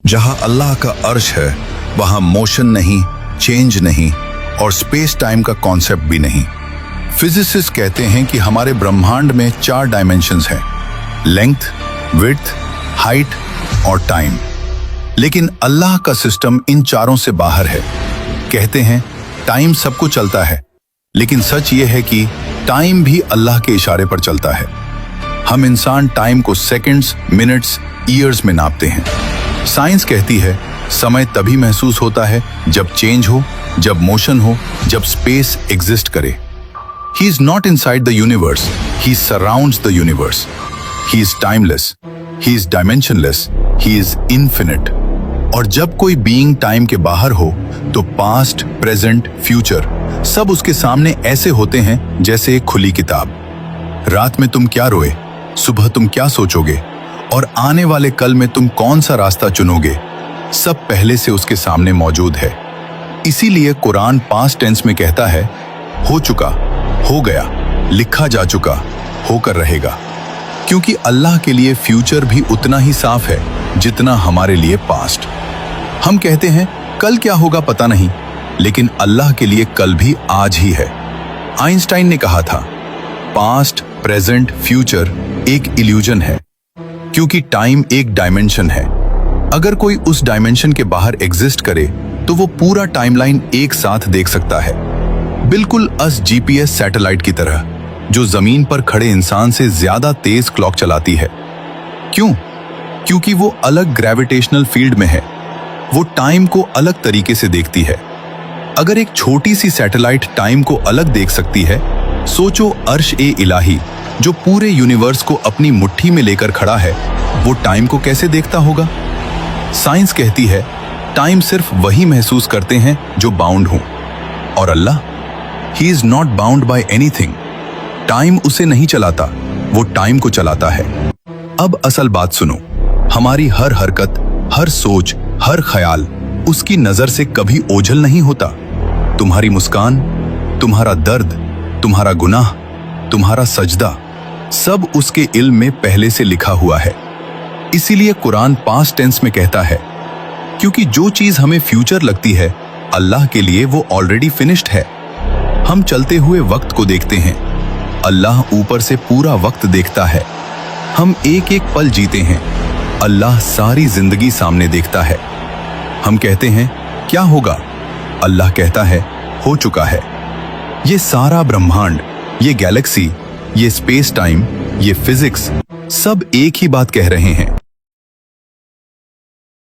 जहां अल्लाह का अर्श है वहां मोशन नहीं, चेंज नहीं और स्पेस टाइम का कॉन्सेप्ट भी नहीं। फिजिसिस्ट कहते हैं कि हमारे ब्रह्मांड में 4 डायमेंशंस हैं, लेंथ, विड्थ, हाइट और टाइम। लेकिन अल्लाह का सिस्टम इन चारों से बाहर है। कहते हैं टाइम सबको चलता है, लेकिन सच ये है कि टाइम भी अल्लाह के इशारे पर चलता है। हम इंसान टाइम को सेकंड्स, मिनट्स, ईयर्स में नापते हैं। साइंस कहती है समय तभी महसूस होता है जब चेंज हो, जब मोशन हो, जब स्पेस एग्जिस्ट करे। ही is not inside the universe, he surrounds the universe. He is timeless, he is dimensionless, he is infinite. और जब कोई बीइंग टाइम के बाहर हो तो पास्ट, प्रेजेंट, फ्यूचर सब उसके सामने ऐसे होते हैं जैसे एक खुली किताब। रात में तुम क्या रोए, सुबह तुम क्या सोचोगे और आने वाले कल में तुम कौन सा रास्ता चुनोगे, सब पहले से उसके सामने मौजूद है। इसीलिए कुरान पास्ट टेंस में कहता है हो चुका, हो गया, लिखा जा चुका, होकर रहेगा। क्योंकि अल्लाह के लिए फ्यूचर भी उतना ही साफ है जितना हमारे लिए पास्ट। हम कहते हैं कल क्या होगा पता नहीं, लेकिन अल्लाह के लिए कल भी आज ही है। आइंस्टाइन ने कहा था पास्ट, प्रेजेंट, फ्यूचर एक इल्यूजन है, क्योंकि टाइम एक डायमेंशन है। अगर कोई उस डायमेंशन के बाहर एग्जिस्ट करे तो वो पूरा टाइमलाइन एक साथ देख सकता है, बिल्कुल जीपीएस सैटेलाइट की तरह, जो जमीन पर खड़े इंसान से ज्यादा तेज क्लॉक चलाती है। क्यों? क्योंकि वो अलग ग्रेविटेशनल फील्ड में है, वो टाइम को अलग तरीके से देखती है। अगर एक छोटी सी सैटेलाइट टाइम को अलग देख सकती है, सोचो अर्श ए इलाही जो पूरे यूनिवर्स को अपनी मुट्ठी में लेकर खड़ा है, वो टाइम को कैसे देखता होगा? साइंस कहती है टाइम सिर्फ वही महसूस करते हैं जो बाउंड हों, और Allah, he is not bound by anything. Time उसे नहीं चलाता, वो टाइम को चलाता है। अब असल बात सुनो, हमारी हर हरकत, हर सोच, हर ख्याल उसकी नजर से कभी ओझल नहीं होता। तुम्हारी मुस्कान, तुम्हारा दर्द, तुम्हारा गुनाह, तुम्हारा सजदा, सब उसके इल्म में पहले से लिखा हुआ है। इसीलिए कुरान पास्ट टेंस में कहता है क्योंकि जो चीज हमें फ्यूचर लगती है, अल्लाह के लिए वो ऑलरेडी फिनिश्ड है। हम चलते हुए वक्त को देखते हैं, अल्लाह ऊपर से पूरा वक्त देखता है। हम एक एक पल जीते हैं, अल्लाह सारी जिंदगी सामने देखता है। हम कहते हैं क्या होगा, अल्लाह कहता है हो चुका है। ये सारा ब्रह्मांड, ये गैलेक्सी, ये स्पेस टाइम, ये फिजिक्स सब एक ही बात कह रहे हैं,